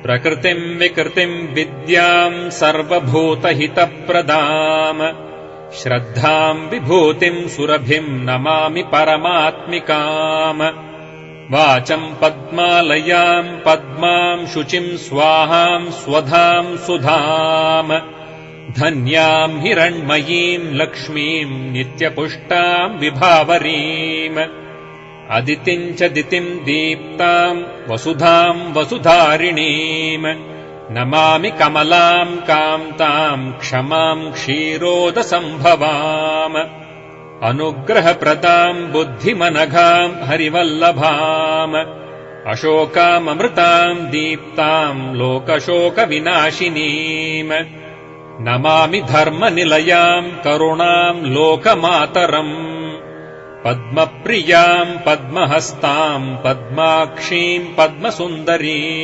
प्रकृतिम् विकृतिम् विद्याम् सर्वभूतहितप्रदाम् श्रद्धाम् विभूतिम् सुरभिम् नमामि परमात्मिकाम् वाचम् पद्मालयाम् पद्माम् शुचिम् स्वाहाम् स्वधाम् सुधाम् धन्याम् हिरण्मयीम् लक्ष्मीम् नित्यपुष्टाम् विभावरीम् अदितिम् च दितिम् दीप्ताम् वसुधाम् वसुधारिणीम् नमामि कमलाम् कान्ताम् क्षमाम् क्षीरोदसम्भवाम् अनुग्रहप्रदाम् बुद्धिमनघाम् हरिवल्लभाम् अशोकाममृताम् दीप्ताम् लोकशोकविनाशिनीम् नमामि धर्मनिलयाम् करुणाम् लोकमातरम् पद्मप्रियाम् पद्महस्ताम् पद्माक्षीम् पद्मसुन्दरीम्